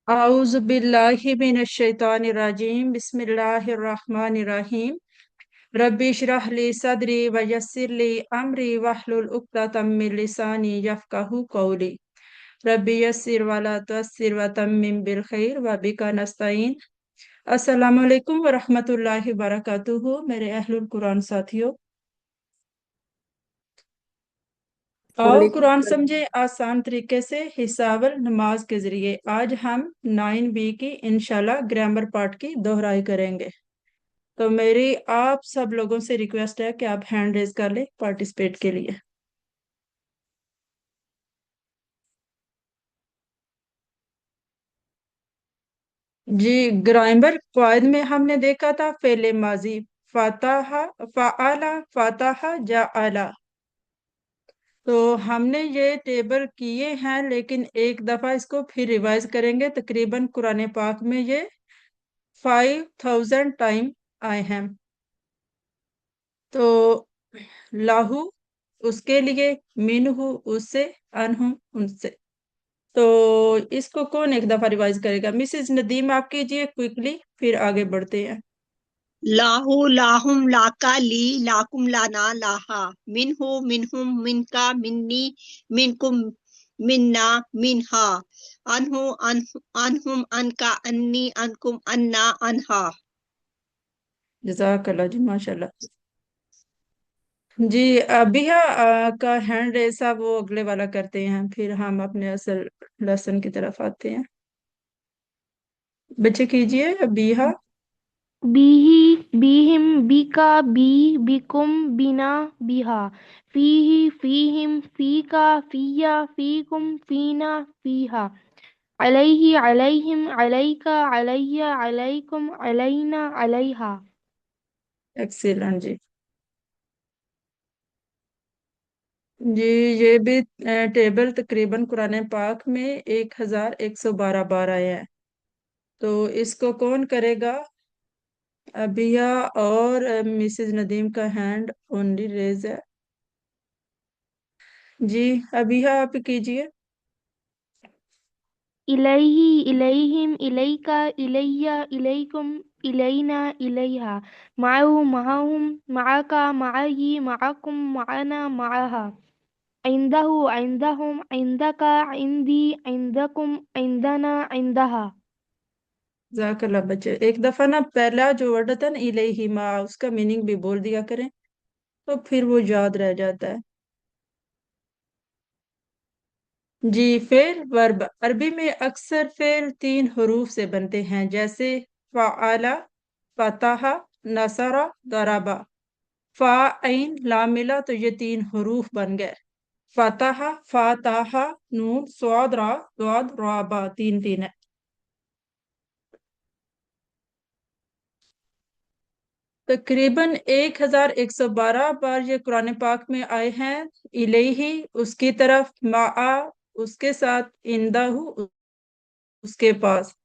आउज़ बिल्लाहि मिनश्शैतानिर्रजीम बिस्मिल्लाहिर्रहमानिर्रहीम रब्बि इश्रह ली सदरी व यस्सिर ली अमरी वहलुल उक़्दतम मिन लिसानी यफ़क़हू क़ौली रब्बि यस्सिर वला तुअस्सिर व तम्मिम बिल खैर व बिका नस्तईन। अस्सलामु अलैकुम व रहमतुल्लाहि व बरकातुहू। मेरे अहलुल कुरान साथियों, आओ वालेकुम कुरान सलाम। समझे आसान तरीके से हिसाबल नमाज के जरिए। आज हम 9B की इंशाल्लाह ग्रामर पार्ट की दोहराई करेंगे। तो मेरी आप सब लोगों से रिक्वेस्ट है कि आप हैंड रेज कर ले पार्टिसिपेट के लिए। जी, ग्रामर क्वाइद में हमने देखा था फेले माजी फाताहा फाआला फाताहा जाआला। तो हमने ये टेबल किए हैं, लेकिन एक दफा इसको फिर रिवाइज करेंगे। तकरीबन कुरान पाक में ये 5000 टाइम आए हैं। तो लाहू उसके लिए, मिनहू उससे, अनहु उनसे। तो इसको कौन एक दफा रिवाइज करेगा? मिसेज नदीम, आप कीजिए क्विकली, फिर आगे बढ़ते हैं। लाहू लाहुम लाका ली लाकुम लाना लाहा मिनहु मिनहुम मिनका मिन्नी मिनकुम मिन्ना मिनहा अनहु अनहुम अनका अन्नी अनकुम अन्ना अनहा। जज़ाकल्लाह जी, माशाल्लाह। जी, अबिया का हैंड ऐसा वो अगले वाला करते हैं, फिर हम अपने असल लेसन की तरफ आते हैं। बच्चे कीजिए अबिया। बिही बिहिम बिका बी बिकुम बिना बिहा फीही फीहिम फीका फिया फीकुम फीना फीहा अलैहि अलैहिम अलैका अलैया अलैकुम अलैना अलैहा। एक्सीलेंट जी। जी, ये भी टेबल तकरीबन कुरान पाक में 1112 बार आए हैं। तो इसको कौन करेगा? अबिया और मिसेज नदीम का हैंड ओनली रेज है। जी, अबिया आप कीजिए। इलैहि इलैहिम इलैका इलैया इलैकुम इलैना इलैहा माहु माहुम माका माही माकुम माना माहा इंदहु इंदहुम इंदका इंदी इंदकुम इंदना इंदहा। जाकल्ला बच्चे, एक दफा ना पहला जो वर्ड था ना इलैहि मा, उसका मीनिंग भी बोल दिया करें, तो फिर वो याद रह जाता है। जी, फेल वर्ब अरबी में अक्सर फेल 3 हरूफ से बनते हैं, जैसे फ़ाअला, फ़तहा, नसरा, दराबा। फा ऐन ला मिला तो ये 3 हरूफ बन गए। फतहा फातहा नून स्वाद रा स्वाद राबा, तीन तीन है। तकरीबन 1112 बार ये कुरान पाक में आए हैं। इलेही उसकी तरफ, माआ उसके साथ, इंदाहु उसके पास।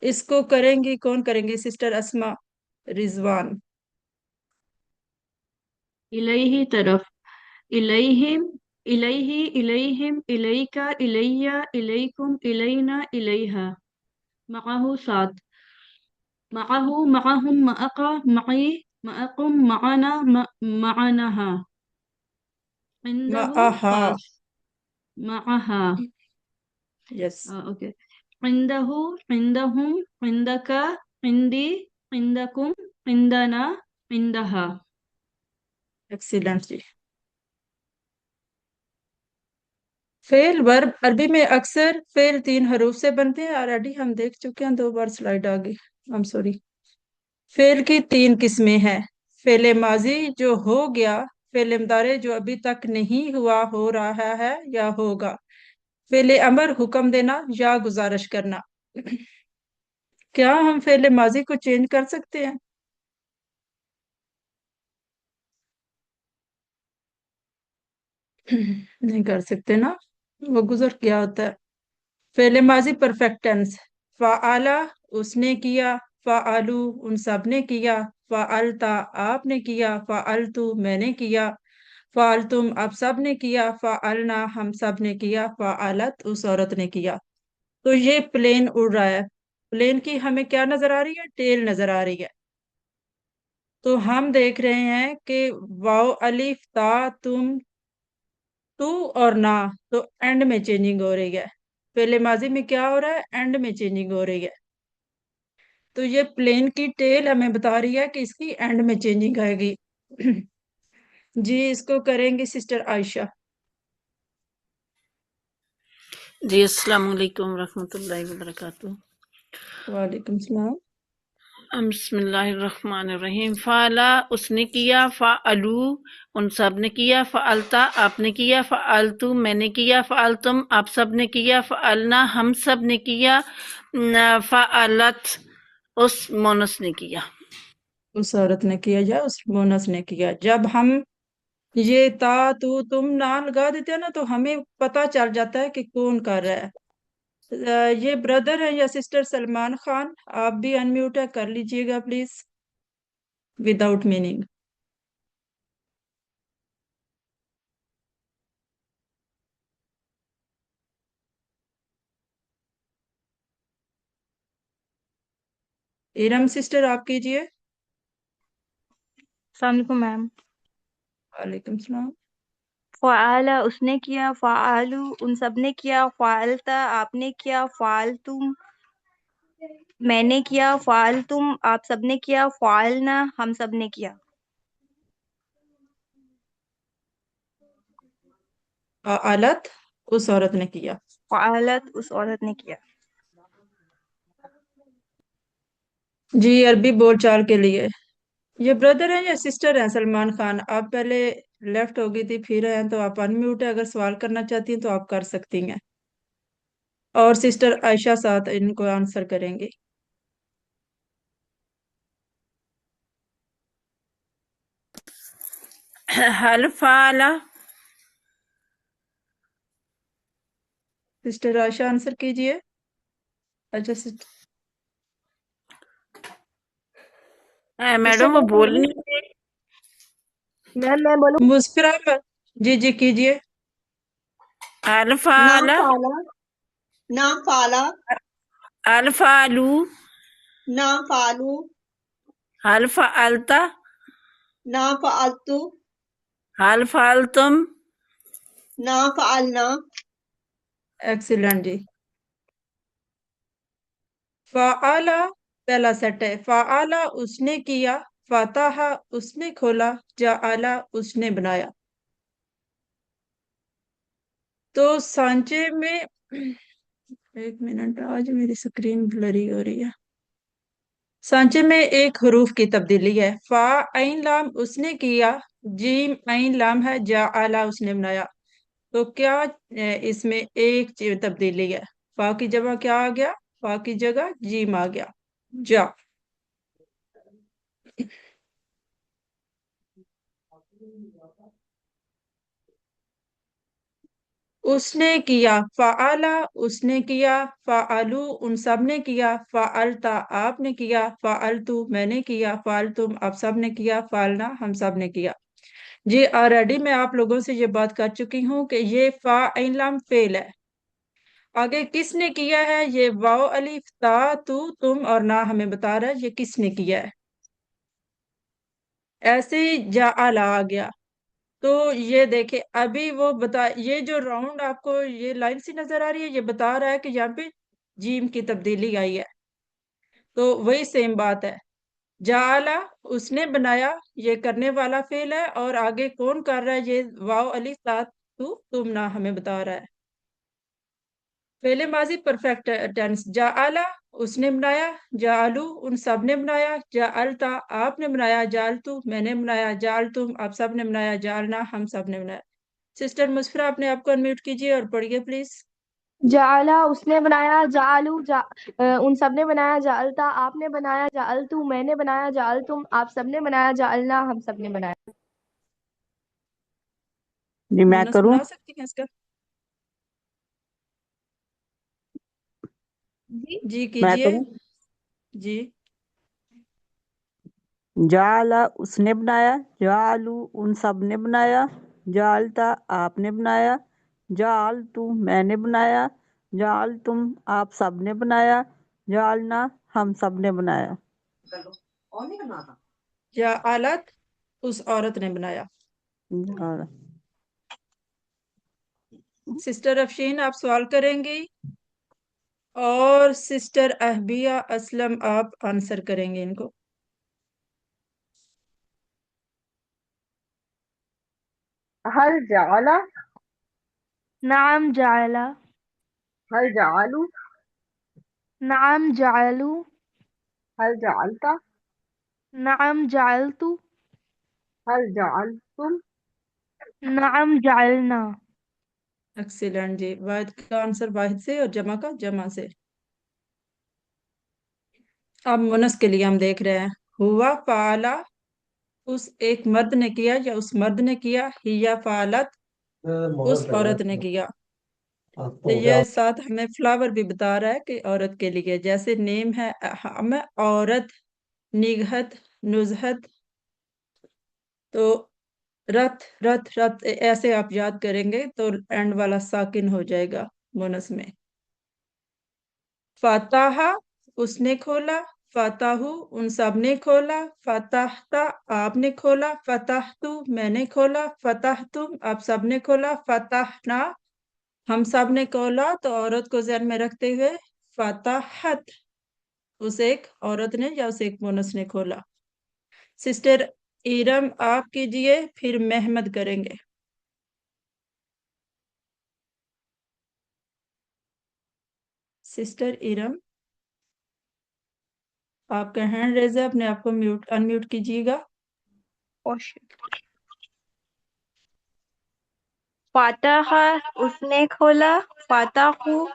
इसको करेंगी कौन करेंगी? सिस्टर अस्मा रिजवान। इलैहि तरफ, इलैहिम, इलैहि, इलैहिम, इलैका, इलैया, इलैकुम, इलैना, इलैहा। मअहु साथ, मअहु, मअहुम, मअका, मई, मअकुम, मअना, मअनहा। इंदहु माहा। पास, मअहा। यस। ओके। इंदहु, इंदहुम, इंदका, इंदी, इंदकुम, इंदना, इंदहा। एक्सीलेंट जी। फेल वर्ब अरबी में अक्सर फेल 3 हरूफ से बनते हैं। ऑलरेडी हम देख चुके हैं, 2 बार स्लाइड आ गई। I am sorry. फेल की 3 किस्में हैं। फेले माजी जो हो गया, फेले मुदारे जो अभी तक नहीं हुआ, हो रहा है या होगा, फेले अमर हुक्म देना या गुजारिश करना। क्या हम फेले माजी को चेंज कर सकते हैं? नहीं कर सकते ना, वो गुजर गया होता है। फेले माजी परफेक्ट टेंस, फ़ाआला उसने किया, फ़ाआलू उन सब ने किया, फ़ाअलता आपने किया, फ़ाअलतु मैंने किया, फ़ाअलतुम आप सब ने किया, फ़ाअलना हम सब ने किया, फ़ाअलत उस औरत ने किया। تو یہ پلین اڑ رہا ہے، پلین کی ہمیں کیا نظر آ رہی ہے؟ ٹیل نظر آ رہی ہے. تو ہم دیکھ رہے ہیں کہ واو الف تا تم تو اور نا، تو اینڈ میں چینجنگ ہو رہی ہے. پہلے ماضی میں کیا ہو رہا ہے؟ اینڈ میں چینجنگ ہو رہی ہے. تو یہ پلین کی ٹیل ہمیں بتا رہی ہے کہ اس کی اینڈ میں چینجنگ آئے گی. جی اس کو کریں گے سسٹر عائشہ. جی السلام علیکم ورحمۃ اللہ وبرکاتہ. وعلیکم السلام. بسم اللہ الرحمن الرحیم. فعلا اس نے کیا، فعلو ان سب نے کیا، فعلتا آپ نے کیا، فعلتو میں نے کیا، فعلتم آپ سب نے کیا، فعلنا ہم سب نے کیا، فعلت اس مونس نے کیا. اس عورت نے کیا یا اس مونس نے کیا. جب ہم یہ تا تو تم نہ لگا دیتے ہیں نا تو ہمیں پتا چل جاتا ہے کہ کون کر رہا ہے. یہ بردر ہے یا سسٹر سلمان خان، آپ بھی انمیوٹ ہے، کر لیجئے گا please without meaning. Iram sister آپ کیجئے. السلام علیکم میم. وعلیکم السلام. فعال اس نے کیا، فعالو ان سب نے کیا، فعلتا آپ نے کیا، فعلتم میں نے کیا، فعلتم آپ سب نے کیا، فعلنا ہم سب نے کیا. فعلت اس عورت نے کیا. فعلت اس عورت نے کیا. جی عربی بول چال کے لیے یہ بردر ہیں یا سسٹر ہیں سلمان خان؟ آپ پہلے لیفٹ ہو گئی تھی پھر ہیں تو آپ انمیوٹ ہے، اگر سوال کرنا چاہتی ہیں تو آپ کر سکتی ہیں. اور سسٹر عائشہ ساتھ ان کو آنسر کریں گے. حل فعلا سسٹر عائشہ آنسر کیجئے. اچھا سسٹر میڈم وہ بولنی میم میں بولوں؟ مسفرہ جی جی کیجئے. حل نا فعلا فعلا، نا فعلا، حل فعلو نا فعلو، حل فعلتا نا فعلتو، حل فعلتم نا فعلنا. ایکسیلنٹ جی. فعلا پہلا سیٹ ہے. فعلا اس نے کیا، فتح اس نے کھولا، جعلا اس نے بنایا. تو سانچے میں ایک منٹ، آج میری سکرین بلری ہو رہی ہے. سانچے میں ایک حروف کی تبدیلی ہے. فا عین لام اس نے کیا، جیم عین لام ہے، جعلا اس نے بنایا. تو کیا اس میں ایک تبدیلی ہے؟ فا کی جگہ کیا آ گیا؟ فا کی جگہ جیم آ گیا، جا. اس نے کیا، فعلا اس نے کیا، فعلو ان سب نے کیا، فعلتا آپ نے کیا، فعلتو میں نے کیا، فعلتم آپ سب نے کیا، فعلنا ہم سب نے کیا. جی آلریڈی میں آپ لوگوں سے یہ بات کر چکی ہوں کہ یہ فا عین لام فعل ہے. آگے کس نے کیا ہے؟ یہ واو الف تا تو تم اور نا ہمیں بتا رہا ہے یہ کس نے کیا ہے. ایسے ہی جعلا آ گیا. تو یہ دیکھیں ابھی وہ بتا، یہ جو راؤنڈ آپ کو یہ لائن سی نظر آ رہی ہے یہ بتا رہا ہے کہ یہاں پہ جیم کی تبدیلی آئی ہے. تو وہی سیم بات ہے. جعلا اس نے بنایا، یہ کرنے والا فعل ہے، اور آگے کون کر رہا ہے؟ یہ واو الف تا تو تم نا ہمیں بتا رہا ہے. فعل ماضی پرفیکٹ ٹینس. جعلا اس نے بنایا، جعلو ان سب نے بنایا، جعلتا آپ نے بنایا، جعلتو میں نے بنایا، جعلتم آپ سب نے بنایا، جعلنا ہم سب نے بنایا. سسٹر مسفرہ اپنے آپ کو انمیوٹ کیجئے اور پڑھیے پلیز. جعلا اس نے بنایا، جعلو ان سب نے بنایا، جعلتا آپ نے بنایا، جعلتو میں نے بنایا، جعلتم آپ سب نے بنایا، جعلنا ہم سب نے بنایا. جی میں مونس کروں. بنا سکتی ہیں اس کا؟ جی جی میں کیجئے. کروں. جی جعلا اس نے بنایا، جعلو ان سب نے بنایا، جعلتا آپ نے بنایا، جعلتو میں نے بنایا، जाल तुम आप सब ने बनाया, जालना हम सब ने बनाया। या आलत उस औरत ने बनाया। और सिस्टर अफशीन आप सवाल करेंगी और सिस्टर अहबिया असलम आप आंसर करेंगे इनको। हल जाला, नाम जायला, हल जालू, नाम जायलू, हल जालता, नाम जायलतू, हल जालतुम। नाम जायलना। एक्सीलेंट जी। वाहिद का आंसर वाहिद से और जमा का जमा से। अब मुनस के लिए हम देख रहे हैं। हुआ फाला उस एक मर्द ने किया या उस मर्द ने किया, हिया फालत उस औरत ने किया। तो ये साथ हमें फ्लावर भी बता रहा है कि औरत के लिए, जैसे नेम है हम औरत, निगहत, नुजहत, तो रथ रथ रथ ऐसे आप याद करेंगे तो एंड वाला साकिन हो जाएगा बोनस में। फताहा उसने खोला, फताहू उन सब ने खोला, फताहता आपने खोला, फताहतु मैंने खोला, फताहतुम आप सब ने खोला, फताहना हम सब ने खोला। तो औरत को ध्यान में रखते हुए फताहत उस एक औरत ने या उस एक बोनस ने खोला। सिस्टर इरम आप कीजिए, फिर मेहमद करेंगे। सिस्टर इरम आपका हैंड रेज है, अपने आप को म्यूट अनम्यूट कीजिएगा। फातहा उसने खोला, फाताहू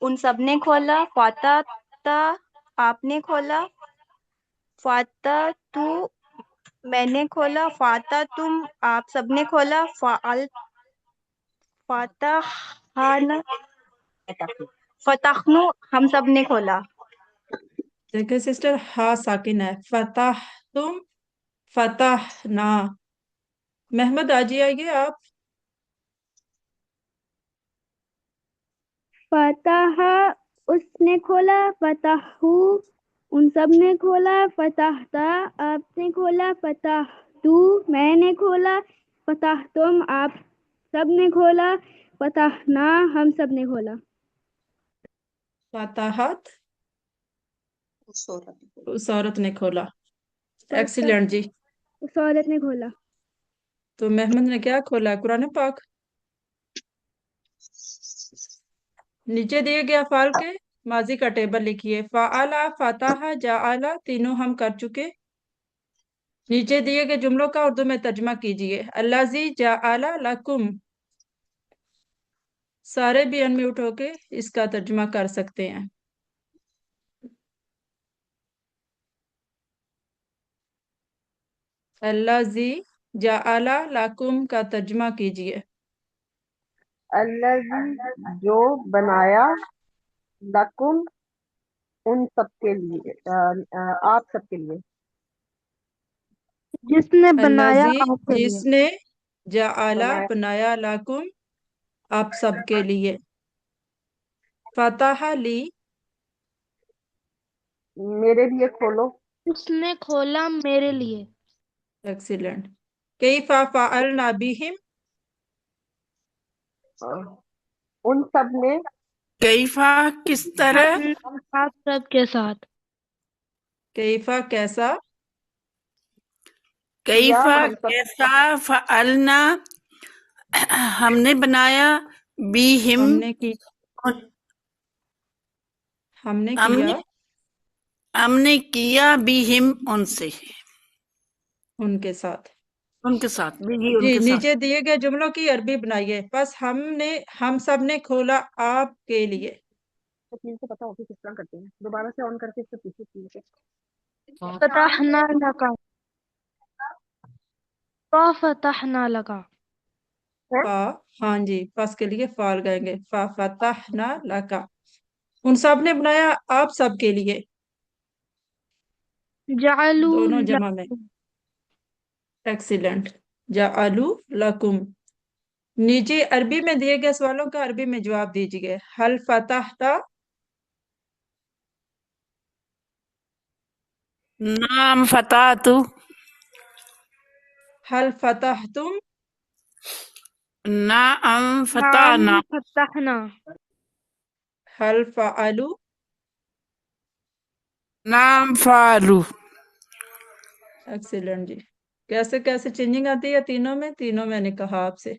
उन सब ने खोला, फाताता आपने खोला, फाता तू मैंने खोला, फाता तुम आप सब ने खोला, फाल फातहाना फतहनु हम सब ने खोला। देखिए सिस्टर हा साकिन है, फताह तुम फताह ना। मेहमद आ जाइए आप। फतहा उसने खोला, फतहू उन सब ने खोला, फतहता आपने खोला, फतहतू मैंने खोला, फतहतुम आप सब ने खोला, फतहना हम सब ने खोला। फताहत उस औरत ने खोला। फतह एक्सीलेंट जी। उस औरत ने खोला। तो मेहमद ने क्या खोला? कुरान पाक। नीचे दिए गए अफाल के माजी का टेबल लिखिए। फाला, फताहा, जाअला तीनों हम कर चुके। नीचे दिए गए जुमलों का उर्दू में तर्जमा कीजिए। अल्लाजी जाअला लकुम। सारे भी अनम्यूट होके इसका तर्जमा कर सकते हैं। अल्लाजी जाअला लकुम का तर्जमा कीजिए। अल्लज़ी जो बनाया, लकुम उन सबके लिए, आप सबके लिए। जिसने बनाया अल्लाजी आपके लिए। जिसने, जाअला बनाया बनाया, लकुम आप सबके लिए। फताहा ली मेरे लिए खोलो। उसने खोला मेरे लिए। एक्सीलेंट। कैफा फअलना बिहिम उन सब ने कैफा किस तरह, आप सबके साथ। कैफा कैसा, किया कैफा हम सब कैसा, फअलना हमने बनाया, बीहिम हमने की हमने किया हमने हमने किया, बीहिम उनसे, उनके साथ। उनके साथ भी, जी उनके साथ। नीचे दिए गए जुमलों की अरबी बनाइए। बस हम सब ने खोला आपके लिए। तो प्लीज को पता होगी किस तरह करते हैं, दोबारा से ऑन करके इससे पूछिए प्लीज से। फतहना लका, तो फतहना लका। हैं? फा हाँ जी, फस के लिए फाल गाएंगे। फा फतहना लका उन सब ने बनाया आप सब के लिए, जालू दोनों जमा में। एक्सीलेंट। जाअलू लकुम निजी अरबी में दिए गए सवालों का अरबी में जवाब दीजिए। हल फतहता, नाम फतातु, हल फतहतुम, नाम नाम फताना, फतहना, हल फअलू, नाम फालू। एक्सीलेंट जी। कैसे कैसे चेंजिंग आती है तीनों में? तीनों मैंने कहा आपसे।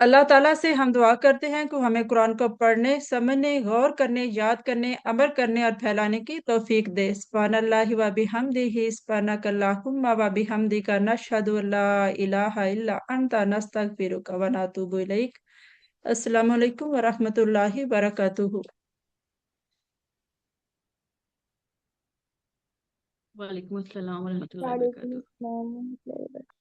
अल्लाह ताला से हम दुआ करते हैं कि हमें कुरान को पढ़ने, समझने, गौर करने, याद करने, अमल करने और फैलाने की तौफीक दे। सुब्हानल्लाहि व बिहम्दिही, सुब्हानकल्लाहुम्मा व बिहम्दिका, नशहदु अल्ला इलाहा इल्ला अंता, नस्तगफिरुका व नतूबु इलैक। अस्सलामु अलैकुम व रहमतुल्लाहि व बरकातुहू। वालेकुम अस्सलाम वरहमतुल्लाहि वालेकुम वबरकातुहू। अस्सलाम।